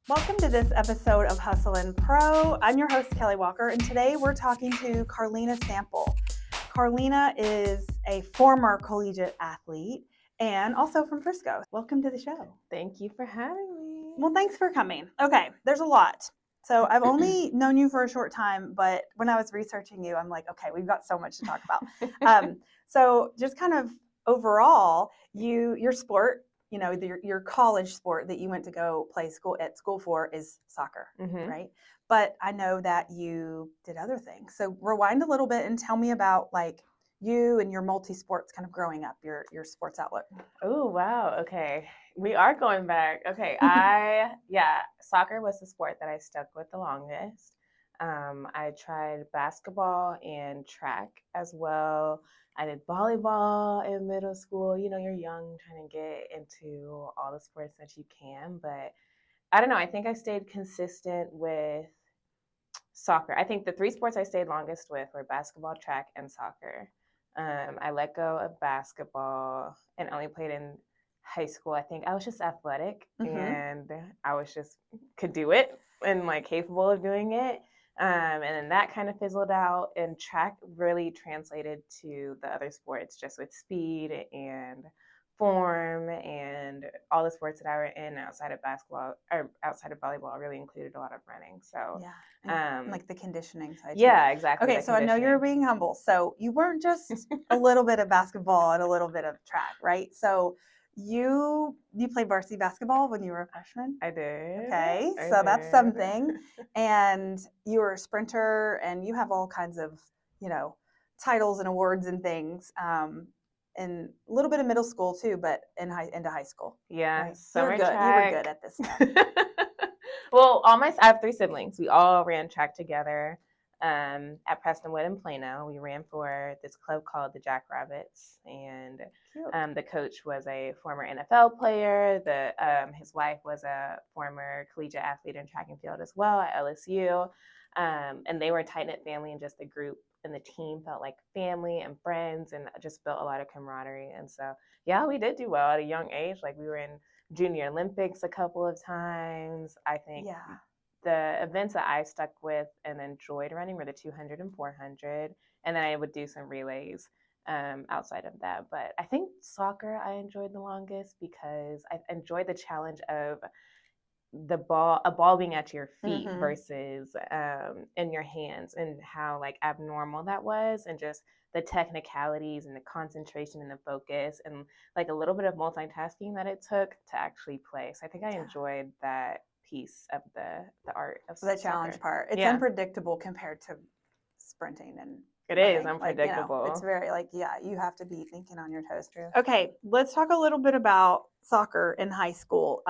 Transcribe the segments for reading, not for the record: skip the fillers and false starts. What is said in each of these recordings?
Welcome to this episode of Hustle and Pro. I'm your host, Kelly Walker, and today we're talking to Karlina Sample. Karlina is a former collegiate athlete and also from Frisco. Welcome to the show. Thank you for having me. Well, thanks for coming. Okay, there's a lot. So I've only known you for a short time, but when I was researching you, I'm like, okay, we've got so much to talk about. So just kind of overall, your sport, your college sport that you went to go play school for is soccer, right? But I know that you did other things. So rewind a little bit and tell me about like you and your multi-sports kind of growing up, your sports outlook. Oh, wow. Okay. We are going back. Okay. Soccer was the sport that I stuck with the longest. I tried basketball and track as well. I did volleyball in middle school. You know, you're young trying to get into all the sports that you can, but I don't know. I think I stayed consistent with soccer. I think the three sports I stayed longest with were basketball, track, and soccer. I let go of basketball and only played in high school. I think I was just athletic and I was just could do it and like capable of doing it. And then that kind of fizzled out, and track really translated to the other sports just with speed and form, and all the sports that I were in outside of basketball or outside of volleyball really included a lot of running. So like the conditioning side. Yeah, exactly. Okay, so I know you're being humble. So you weren't just a little bit of basketball and a little bit of track, right? So you played varsity basketball when you were a freshman? I did. Okay, so that's something. And you were a sprinter, and you have all kinds of, titles and awards and things. And a little bit of middle school too, but into high school. Yeah, right? summer You were good at this stuff. Well, I have three siblings. We all ran track together at Prestonwood in Plano. We ran for this club called the Jackrabbits, and the coach was a former NFL player. His wife was a former collegiate athlete in track and field as well at LSU. And they were a tight-knit family, and just the group and the team felt like family and friends, and just built a lot of camaraderie. And so, yeah, we did do well at a young age. Like, we were in Junior Olympics a couple of times. I think the events that I stuck with and enjoyed running were the 200 and 400, and then I would do some relays outside of that. But I think soccer I enjoyed the longest because I enjoyed the challenge of a ball being at your feet versus in your hands, and how like abnormal that was, and just the technicalities and the concentration and the focus and like a little bit of multitasking that it took to actually play. So I think I enjoyed that piece of the art of the challenge part. It's unpredictable compared to sprinting and it is unpredictable. It's very you have to be thinking on your toes. True. Okay, let's talk a little bit about soccer in high school.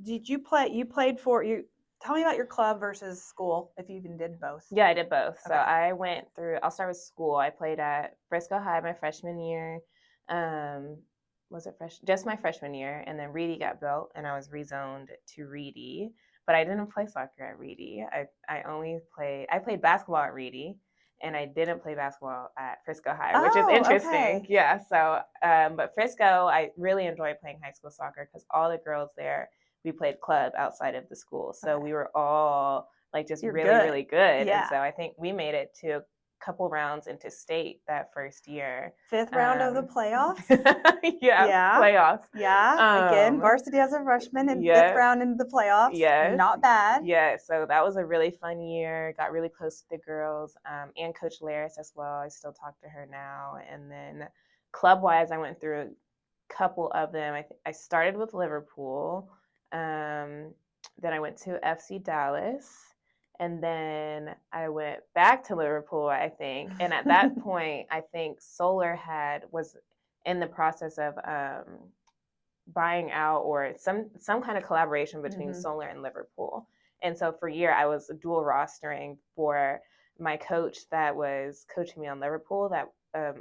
Did you play? You played for you. Tell me about your club versus school, if you even did both. Yeah, I did both. Okay. So I went through. I'll start with school. I played at Frisco High my freshman year. Was it just my freshman year, and then Reedy got built, and I was rezoned to Reedy. But I didn't play soccer at Reedy. I played basketball at Reedy, and I didn't play basketball at Frisco High, which is interesting. Okay. Yeah. So, but Frisco, I really enjoyed playing high school soccer because all the girls there, we played club outside of the school. So we were all like just really good. Yeah. And so I think we made it to a couple rounds into state that first year. 5th round of the playoffs? Playoffs. Yeah. Again, varsity as a freshman and 5th round into the playoffs. Yes. Not bad. Yeah. So that was a really fun year. Got really close to the girls and Coach Laris as well. I still talk to her now. And then club-wise, I went through a couple of them. I started with Liverpool. Then I went to FC Dallas, and then I went back to Liverpool, I think. And at that point, I think Solar was in the process of buying out, or some kind of collaboration between Solar and Liverpool. And so for a year, I was dual rostering for my coach that was coaching me on Liverpool that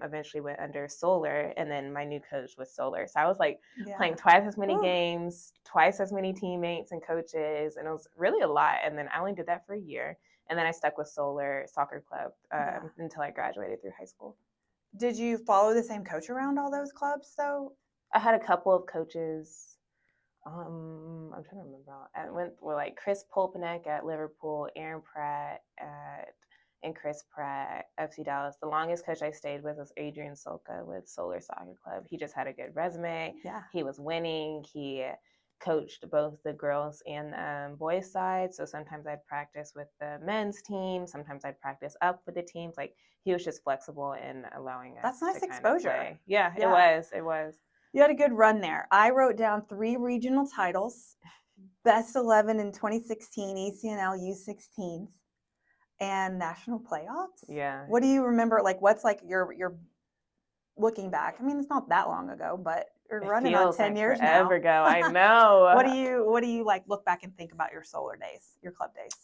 eventually went under Solar, and then my new coach was Solar. So I was like playing twice as many games, twice as many teammates and coaches, and it was really a lot. And then I only did that for a year, and then I stuck with Solar Soccer Club until I graduated through high school. Did you follow the same coach around all those clubs though? I had a couple of coaches I'm trying to remember. I went with like Chris Polpanek at Liverpool, Aaron Pratt and Chris Pratt, FC Dallas. The longest coach I stayed with was Adrian Solka with Solar Soccer Club. He just had a good resume. Yeah. He was winning. He coached both the girls and boys side. So sometimes I'd practice with the men's team. Sometimes I'd practice up with the teams. Like he was just flexible in allowing us. That's nice to exposure. Kind of play. Yeah, it was. It was. You had a good run there. I wrote down 3 regional titles, best 11 in 2016, ECNL U16s, and national playoffs. Yeah. What do you remember? Like, what's like your looking back? I mean, it's not that long ago, but you're running on 10 years now. Forever ago. I know. What do you like look back and think about your solar days, your club days?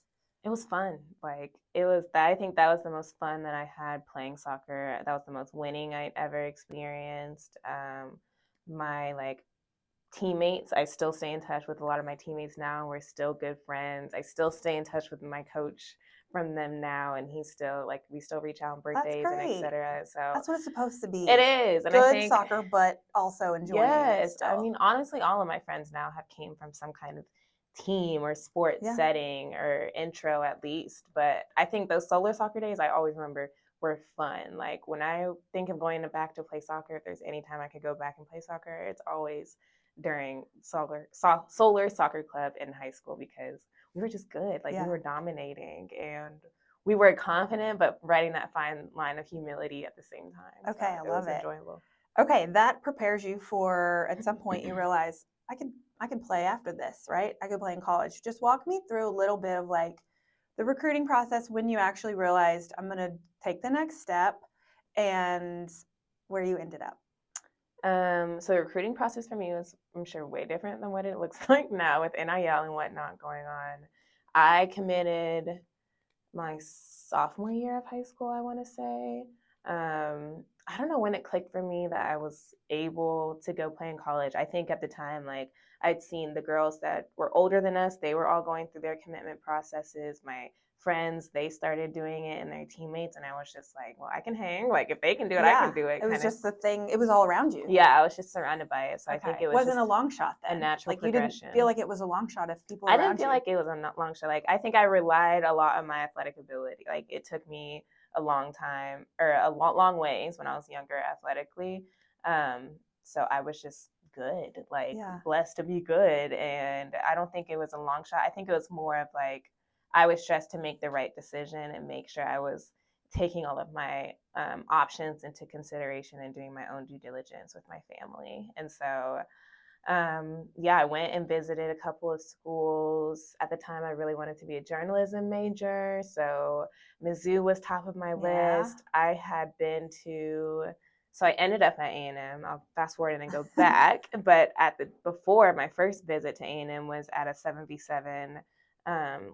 It was fun. Like it was. I think that was the most fun that I had playing soccer. That was the most winning I'd ever experienced. My like teammates, I still stay in touch with a lot of my teammates now. We're still good friends. I still stay in touch with my coach from them now, and he's still like we still reach out on birthdays and etc. So that's what it's supposed to be. It is, and good I think soccer, but also enjoying it. Still. I mean, honestly, all of my friends now have came from some kind of team or sports setting or intro at least. But I think those solar soccer days I always remember were fun. Like when I think of going back to play soccer, if there's any time I could go back and play soccer, it's always during solar soccer club in high school because we were just good. Like we were dominating and we were confident, but riding that fine line of humility at the same time. Okay, so I love it. Enjoyable. Okay, that prepares you for at some point you realize I can play after this, right? I could play in college. Just walk me through a little bit of like the recruiting process when you actually realized I'm going to take the next step and where you ended up. So the recruiting process for me was, I'm sure, way different than what it looks like now with NIL and whatnot going on. I committed my sophomore year of high school, I want to say. I don't know when it clicked for me that I was able to go play in college. I think at the time, like I'd seen the girls that were older than us, they were all going through their commitment processes. My friends, they started doing it and their teammates, and I was just like, well, I can hang. Like if they can do it, I can do it. It was just the thing. It was all around you. Yeah, I was just surrounded by it. So I think it wasn't a long shot then. A natural progression. You didn't feel like it was a long shot if people I didn't feel like it was a long shot. Like I think I relied a lot on my athletic ability. Like it took me a long time or a long ways when I was younger athletically. So I was just good, like blessed to be good. And I don't think it was a long shot. I think it was more of like I was stressed to make the right decision and make sure I was taking all of my options into consideration and doing my own due diligence with my family. And so, I went and visited a couple of schools. At the time, I really wanted to be a journalism major. So Mizzou was top of my list. I had been so I ended up at A&M. I'll fast forward and then go back. But before my first visit to A&M was at a 7v7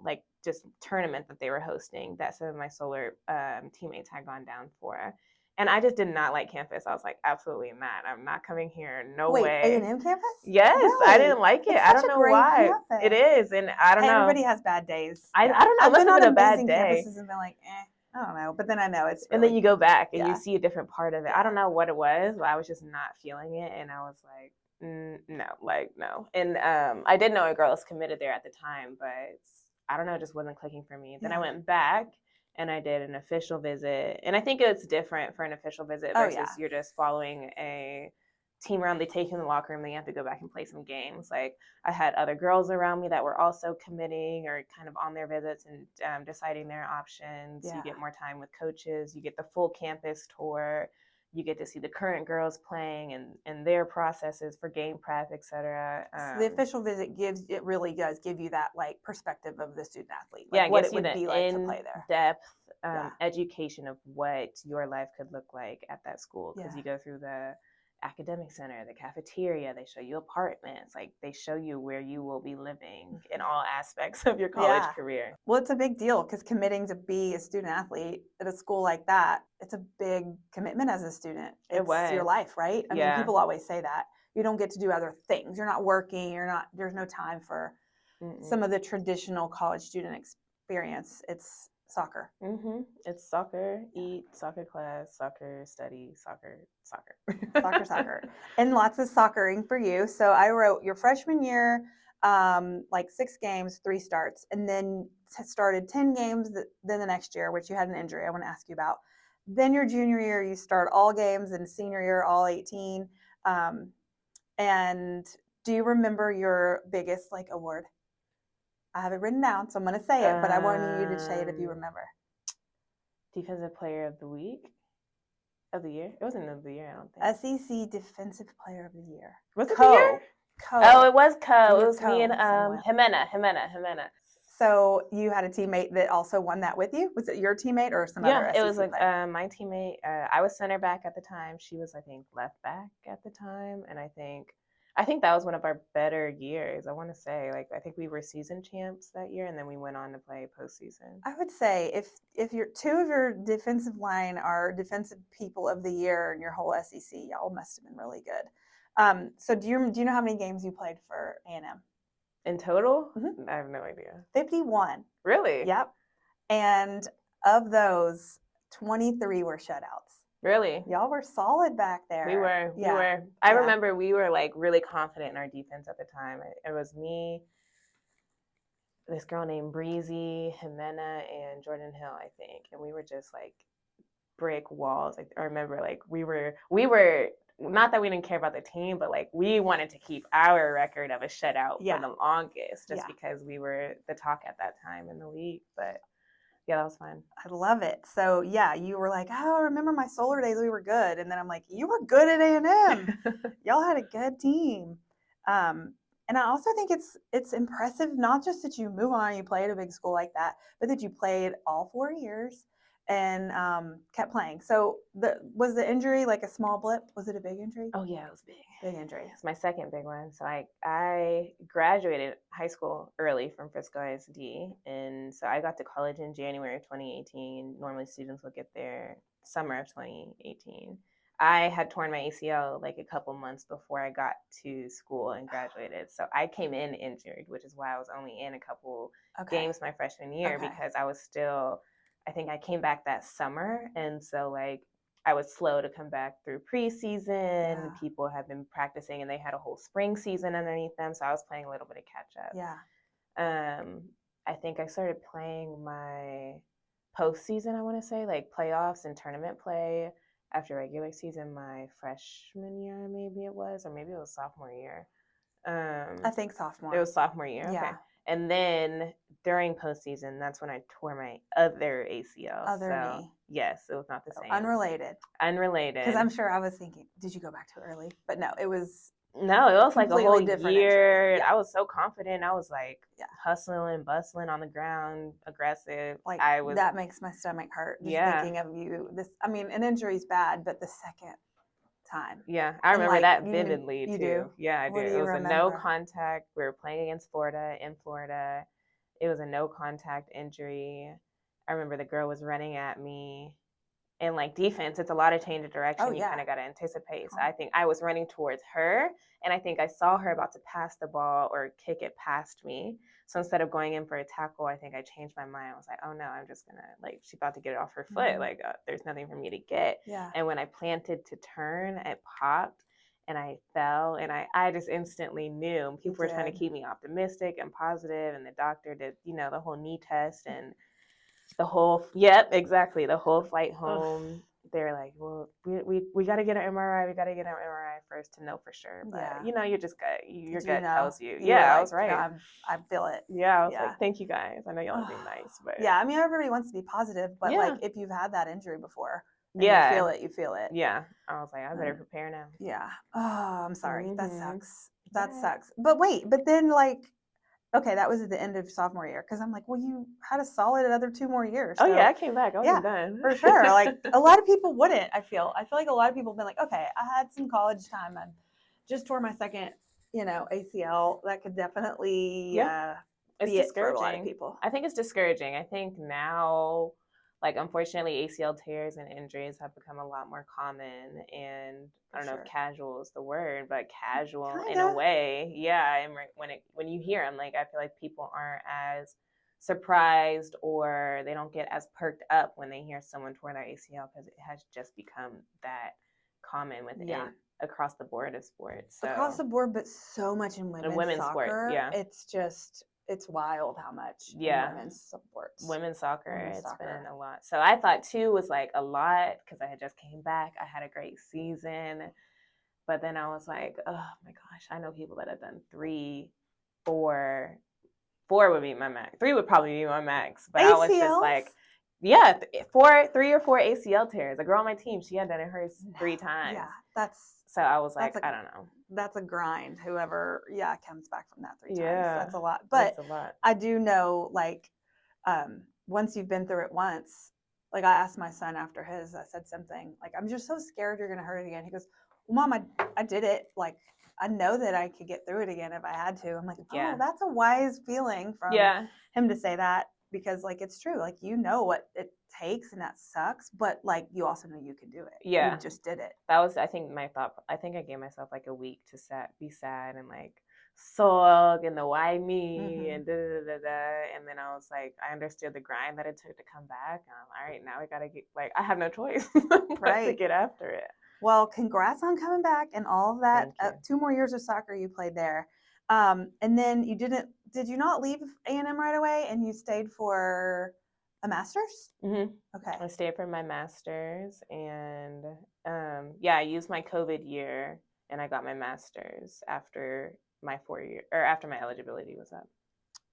like just tournament that they were hosting that some of my solar teammates had gone down for. And I just did not like campus. I was like, absolutely not. I'm not coming here. No way. A&M campus? Yes. Really? I didn't like it. I don't know why. Campus. It is. And I don't know. Everybody has bad days. I don't know. I've been on a bad day. Campuses and been like, I don't know. But then I know it's really, and then you go back and you see a different part of it. I don't know what it was, but I was just not feeling it. And I was like, no. And I did know a girl was committed there at the time, but I don't know, it just wasn't clicking for me. Then I went back and I did an official visit. And I think it's different for an official visit versus you're just following a team around. They take you in the locker room, then you have to go back and play some games. Like I had other girls around me that were also committing or kind of on their visits and deciding their options. You get more time with coaches. You get the full campus tour. You get to see the current girls playing and their processes for game prep, et cetera. So the official visit really does give you that like perspective of the student athlete. Like what it would be like to play there. In-depth education of what your life could look like at that school. Because you go through the academic center, the cafeteria, they show you apartments, like they show you where you will be living in all aspects of your college career. Well, it's a big deal because committing to be a student athlete at a school like that, it's a big commitment as a student. It's your life, right? I mean, people always say that. You don't get to do other things. You're not working, there's no time for some of the traditional college student experience. It's Soccer. It's soccer, eat, soccer class, soccer, study, soccer. Soccer. And lots of soccering for you. So I wrote your freshman year, like 6 games, 3 starts, and then started 10 games then the next year, which you had an injury I want to ask you about. Then your junior year, you start all games, and senior year, all 18. And do you remember your biggest like award? I have it written down, so I'm going to say it, but I want you to say it if you remember. Defensive Player of the Week? Of the year? It wasn't of the year, I don't think. SEC Defensive Player of the Year. Was it the year? Co. Oh, it was Co. It was Co. me and Jimena. So you had a teammate that also won that with you? Was it your teammate or some other SEC it was like player? my teammate. I was center back at the time. She was, I think, left back at the time, and I think that was one of our better years. I want to say, like, I think we were season champs that year, and then we went on to play postseason. I would say if your 2 of your defensive line are defensive people of the year in your whole SEC, y'all must have been really good. So do you know how many games you played for A&M? In total? Mm-hmm. I have no idea. 51. Really? Yep. And of those, 23 were shutouts. Really? Y'all were solid back there. We were. I remember we were like really confident in our defense at the time. It was me, this girl named Breezy, Jimena, and Jordan Hill, I think. And we were just like brick walls. Like, I remember like we were not that we didn't care about the team, but like we wanted to keep our record of a shutout for the longest, just because we were the talk at that time in the league. But yeah, that was fun. I love it. So yeah, you were like, oh, I remember my solar days, we were good. And then I'm like, you were good at A&M. Y'all had a good team. And I also think it's impressive, not just that you move on, you play at a big school like that, but that you played all 4 years and kept playing. So was the injury like a small blip? Was it a big injury? Oh yeah, it was big. Big injury. It's my second big one. So I graduated high school early from Frisco ISD, and so I got to college in January of 2018. Normally students would get there summer of 2018. I had torn my ACL like a couple months before I got to school and graduated. So I came in injured, which is why I was only in a couple games my freshman year, because I was still, I think I came back that summer. And so like I was slow to come back through preseason. Yeah. People had been practicing and they had a whole spring season underneath them. So I was playing a little bit of catch up. Yeah. I think I started playing my postseason, I want to say, like playoffs and tournament play after regular season my freshman year, maybe it was, or maybe it was sophomore year. I think sophomore. It was sophomore year. Okay. Yeah. And then during postseason, that's when I tore my other ACL. Knee. Yes, it was not the same. Unrelated. Because I'm sure I was thinking, did you go back too early? But no, it was. No, it was like a whole year. Yeah. I was so confident. I was like hustling, bustling on the ground, aggressive. Like I was. That makes my stomach hurt. Just thinking of you. An injury's bad, but the second time. Yeah, I remember that vividly too. Do? Yeah, I do. It was a no contact. We were playing against Florida in Florida. It was a no contact injury. I remember the girl was running at me. And like defense, it's a lot of change of direction. Oh, yeah. You kind of got to anticipate. So I think I was running towards her, and I think I saw her about to pass the ball or kick it past me. So instead of going in for a tackle, I think I changed my mind. I was like, oh no, I'm just gonna, like, she's about to get it off her foot. Mm-hmm. Like there's nothing for me to get. Yeah. And when I planted to turn, it popped, and I fell, and I just instantly knew. People were trying to keep me optimistic and positive, and the doctor did, the whole knee test and. The whole flight home. They're like, well, we got to get an MRI. We got to get an MRI first to know for sure. But you're just good. Your gut tells you. Yeah, I was right. I feel it. Yeah, I was like, thank you guys. I know y'all are being nice, but yeah, I mean, everybody wants to be positive, but like if you've had that injury before, and you feel it. Yeah, I was like, I better prepare now. Yeah. Oh, I'm sorry. Mm-hmm. That sucks. That sucks. But then like. Okay, that was at the end of sophomore year, because I'm like, well, you had a solid another 2 more years. So. Oh yeah, I came back. I wasn't done. For sure. Like a lot of people wouldn't. I feel like a lot of people have been like, okay, I had some college time. I just tore my second, ACL. That could definitely it's be discouraging. It for a lot of people. I think it's discouraging. I think now, like, unfortunately, ACL tears and injuries have become a lot more common, and I don't know if casual is the word, but casual in a way. Yeah, and when you hear them, like, I feel like people aren't as surprised or they don't get as perked up when they hear someone tore their ACL, because it has just become that common within across the board of sports. So across the board, but so much in women's soccer. Sports, it's wild how much in women's sports. Women's soccer, been a lot. So I thought 2 was like a lot because I had just came back. I had a great season. But then I was like, oh my gosh, I know people that have done 3, 4. 4 would be my max. 3 would probably be my max. But ACLs? I was just like, 3 or 4 ACL tears. A girl on my team, she had done it hers 3 times. Yeah, so I was like, I don't know. That's a grind. Whoever, comes back from that 3 times. Yeah, that's a lot. But that's a lot. I do know, like, once you've been through it once, like I asked my son after his, I said something like, I'm just so scared you're going to hurt it again. He goes, well, Mom, I did it. Like, I know that I could get through it again if I had to. I'm like, oh, that's a wise feeling from him to say that, because like, it's true. Like, you know what it takes and that sucks, but like, you also know you can do it. Yeah. You just did it. That was, I think, my thought. I think I gave myself like a week to be sad and like sulk and the why me and and then I was like, I understood the grind that it took to come back. All right, now we got to get, like, I have no choice but to get after it. Well, congrats on coming back and all of that. 2 more years of soccer you played there. And then did you not leave A&M right away and you stayed for a master's? Mm-hmm. Okay. I stayed for my master's and I used my COVID year and I got my master's after my 4 year, or after my eligibility was up.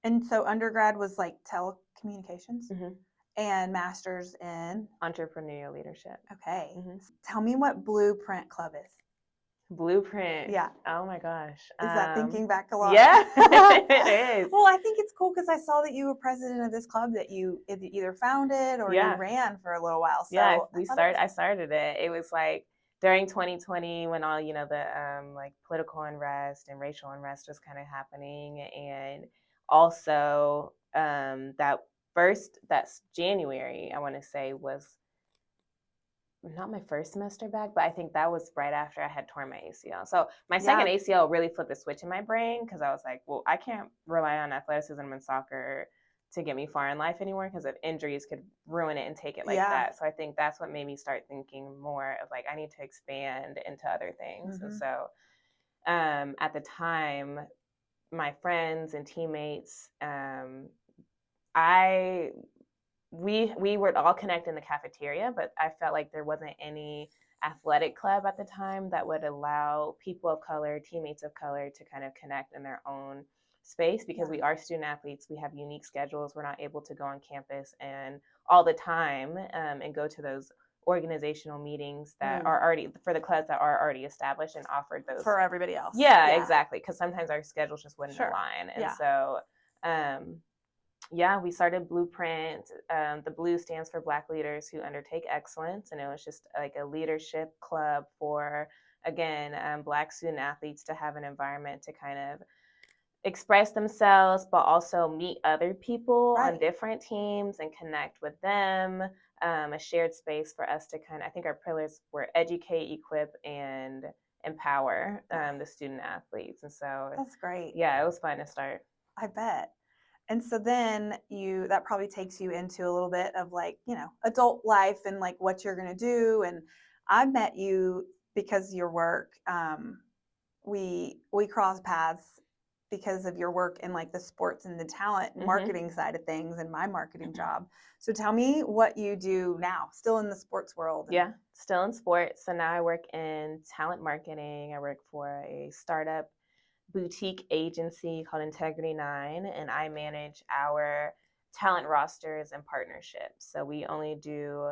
And so undergrad was like telecommunications? Mm-hmm. And master's in? Entrepreneurial leadership. Okay. Mm-hmm. Tell me what Blueprint Club is. Blueprint. Yeah. Oh my gosh. Is that thinking back a lot? Yeah, it is. Well, I think it's cool because I saw that you were president of this club that you either founded or you ran for a little while. So I started it. It was like during 2020 when all, the like political unrest and racial unrest was kind of happening, and also that's January, I want to say, was not my first semester back, but I think that was right after I had torn my ACL. So my second ACL really flipped a switch in my brain, because I was like, well, I can't rely on athleticism and soccer to get me far in life anymore, because if injuries could ruin it and take it like that. So I think that's what made me start thinking more of like, I need to expand into other things. Mm-hmm. And so at the time, my friends and teammates, we would all connect in the cafeteria, but I felt like there wasn't any athletic club at the time that would allow people of color, teammates of color, to kind of connect in their own space, because we are student athletes. We have unique schedules. We're not able to go on campus and all the time and go to those organizational meetings that are already for the clubs that are already established and offered those for everybody else. Yeah. Exactly. Because sometimes our schedules just wouldn't align. And so we started Blueprint. The Blue stands for Black Leaders Who Undertake Excellence. And it was just like a leadership club for, again, Black student athletes to have an environment to kind of express themselves, but also meet other people on different teams and connect with them. A shared space for us to I think our pillars were educate, equip, and empower the student athletes. And so that's great. Yeah, it was fun to start. I bet. And so then that probably takes you into a little bit of like, adult life and like what you're going to do. And I met you because of your work. We crossed paths because of your work in like the sports and the talent marketing side of things and my marketing job. So tell me what you do now, still in the sports world. Yeah, still in sports. So now I work in talent marketing. I work for a startup boutique agency called Integrity 9, and I manage our talent rosters and partnerships. So we only do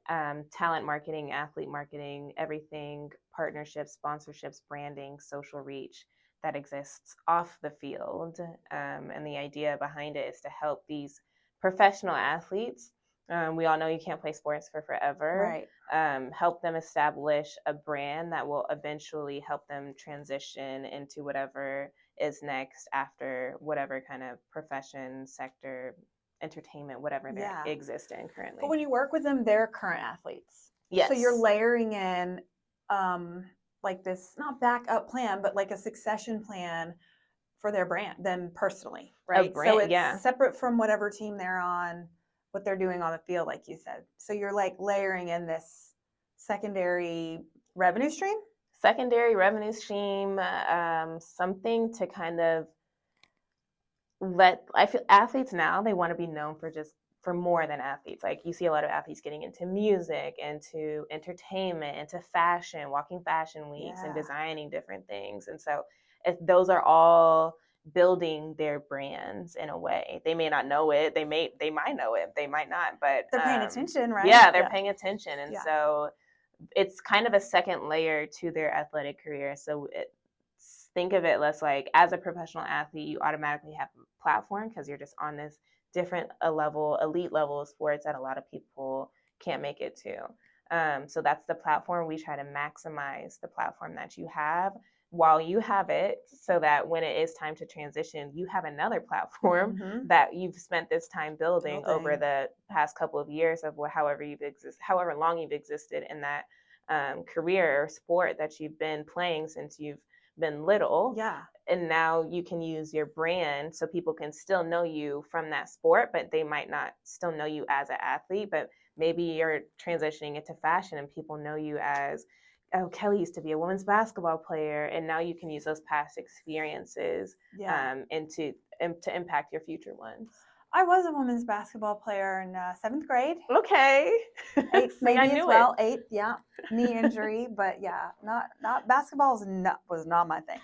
talent marketing, athlete marketing, everything, partnerships, sponsorships, branding, social reach that exists off the field. And the idea behind it is to help these professional athletes. We all know you can't play sports for forever. Right. Help them establish a brand that will eventually help them transition into whatever is next after whatever kind of profession, sector, entertainment, whatever they exist in currently. But when you work with them, they're current athletes. Yes. So you're layering in like this, not backup plan, but like a succession plan for their brand, them personally, right? brand, So it's yeah. separate from whatever team they're on, what they're doing on the field, like you said. So you're like layering in this secondary revenue stream? Secondary revenue stream, something to kind of I feel athletes now, they want to be known for more than athletes. Like you see a lot of athletes getting into music, into entertainment, into fashion, walking fashion weeks and designing different things. And so if those are all building their brands in a way, they may not know it. They might know it. They might not, but they're paying attention, right? Yeah, they're paying attention. And so it's kind of a second layer to their athletic career. So think of it less like as a professional athlete, you automatically have a platform because you're just on this different elite level of sports that a lot of people can't make it to. So that's the platform. We try to maximize the platform that you have while you have it, so that when it is time to transition, you have another platform that you've spent this time building over the past couple of years of however long you've existed in that career or sport that you've been playing since you've been little. Yeah. And now you can use your brand so people can still know you from that sport, but they might not still know you as an athlete. But maybe you're transitioning into fashion and people know you as, oh, Kelly used to be a women's basketball player, and now you can use those past experiences and to impact your future ones. I was a women's basketball player in 7th grade. Okay. Eighth, maybe as well. 8th, yeah. Knee injury, but yeah, not basketball was not my thing.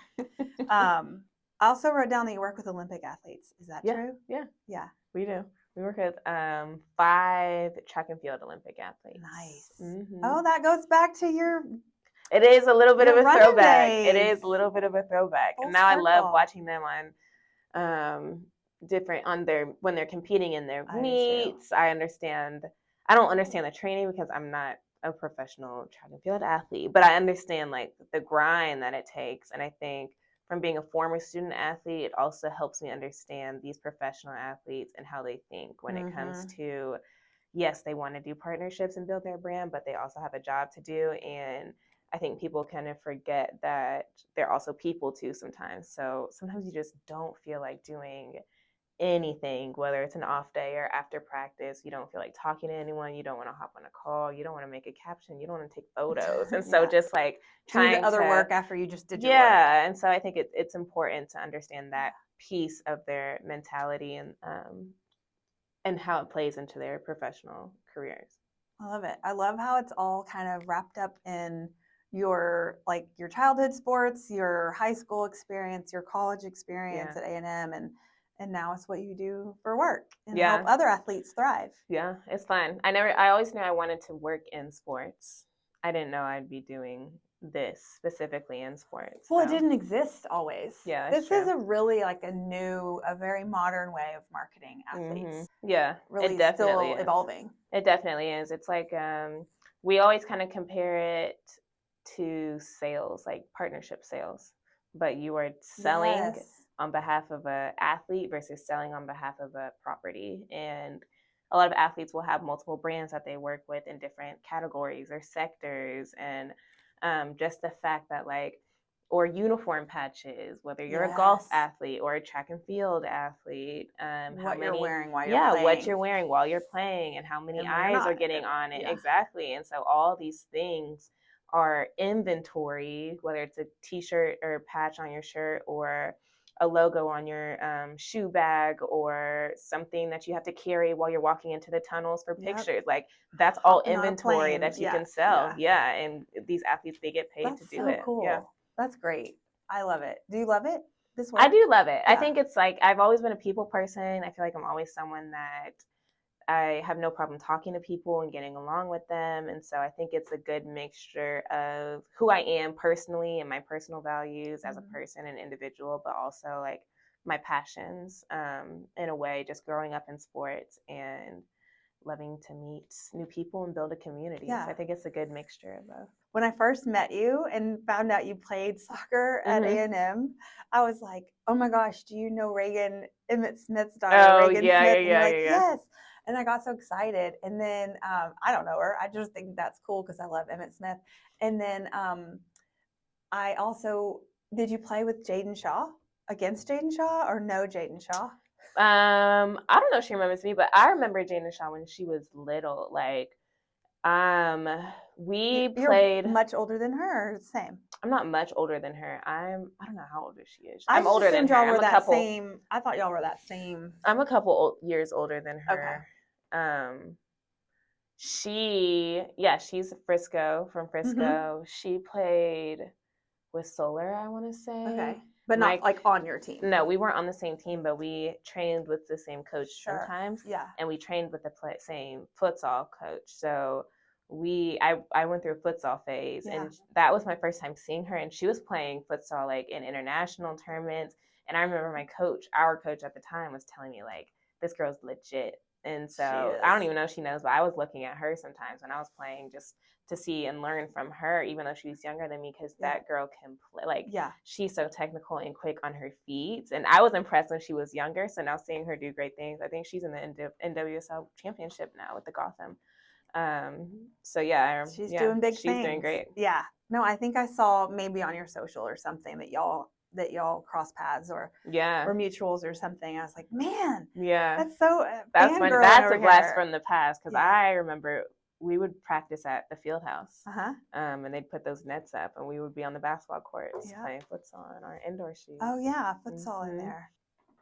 I also wrote down that you work with Olympic athletes. Is that true? Yeah. Yeah. We do. We work with 5 track and field Olympic athletes. Nice. Mm-hmm. Oh, that goes back to your. It is a little bit of a throwback. Days. It is a little bit of a throwback. Full and now circle. I love watching them on when they're competing in their meets. I don't understand the training because I'm not a professional track and field athlete, but I understand like the grind that it takes. And I think from being a former student athlete, it also helps me understand these professional athletes and how they think when it comes to, yes, they want to do partnerships and build their brand, but they also have a job to do. And I think people kind of forget that they're also people too sometimes. So sometimes you just don't feel like doing anything, whether it's an off day or after practice. You don't feel like talking to anyone. You don't want to hop on a call. You don't want to make a caption. You don't want to take photos. And so just like trying do the other work after you just did your work. Yeah. And so I think it's important to understand that piece of their mentality and how it plays into their professional careers. I love it. I love how it's all kind of wrapped up in your childhood sports, your high school experience, your college experience at A&M, and now it's what you do for work and help other athletes thrive. Yeah, it's fun. I always knew I wanted to work in sports. I didn't know I'd be doing this specifically in sports. Well, it didn't exist always. Yeah, this is a really a very modern way of marketing athletes. Yeah, really it definitely still is. evolving. It definitely is. It's like we always kind of compare it to sales, like partnership sales, but you are selling on behalf of an athlete versus selling on behalf of a property. And a lot of athletes will have multiple brands that they work with in different categories or sectors. And just the fact that or uniform patches, whether you're a golf athlete or a track and field athlete, you're wearing while you're playing. What you're wearing while you're playing and how many eyes are getting on it. Exactly. And so all these things are inventory, whether it's a t-shirt or a patch on your shirt or a logo on your shoe bag or something that you have to carry while you're walking into the tunnels for pictures. Like that's all inventory that you can sell. Yeah. And these athletes, they get paid to do it. That's cool. Yeah. That's great. I love it. Do you love it? This work? I do love it. I think it's I've always been a people person. I feel like I'm always someone that I have no problem talking to people and getting along with them. And so I think it's a good mixture of who I am personally and my personal values as a person and individual, but also my passions in a way, just growing up in sports and loving to meet new people and build a community. Yeah. So I think it's a good mixture of both. When I first met you and found out you played soccer at A&M, I was like, oh my gosh, do you know Reagan, Emmett Smith's daughter? Oh, Reagan yeah, Smith? yeah, and yeah. Yes. And I got so excited. And then I don't know her. I just think that's cool because I love Emmett Smith. And then I also, did you play with Jaden Shaw? Against Jaden Shaw or no Jaden Shaw? I don't know if she remembers me, but I remember Jane and Shaw when she was little. Like, we You're played. much older than her, or same? I'm not much older than her. I don't know how old she is. I I'm just older than assumed her. y'all were that same. I thought y'all were that same. I'm a couple years older than Okay. her. She's from Frisco. She played with Solar, I want to say. Okay. But not like on your team. No, we weren't on the same team, but we trained with the same coach sometimes. Yeah. And we trained with the same futsal coach. So I went through a futsal phase, and that was my first time seeing her. And she was playing futsal like in international tournaments. And I remember our coach at the time, was telling me like, this girl's legit. And so I don't even know if she knows, but I was looking at her sometimes when I was playing, just to see and learn from her, even though she's younger than me, because that girl can play. Like, she's so technical and quick on her feet. And I was impressed when she was younger. So now seeing her do great things, I think she's in the NWSL championship now with the Gotham. So yeah, she's doing big things. She's doing great. Yeah. No, I think I saw maybe on your social or something that y'all cross paths or mutuals or something. I was like, man, that's so that's a blast from the past, because I remember we would practice at the field house, and they'd put those nets up, and we would be on the basketball courts playing futsal in our indoor shoes. Oh yeah, futsal in there.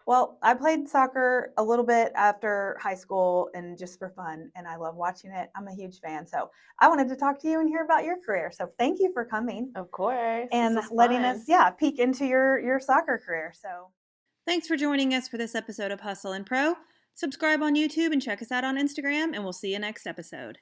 Well, I played soccer a little bit after high school and just for fun, and I love watching it. I'm a huge fan. So I wanted to talk to you and hear about your career. So thank you for coming. Of course. And letting us, peek into your soccer career. So thanks for joining us for this episode of Hustle and Pro. Subscribe on YouTube and check us out on Instagram, and we'll see you next episode.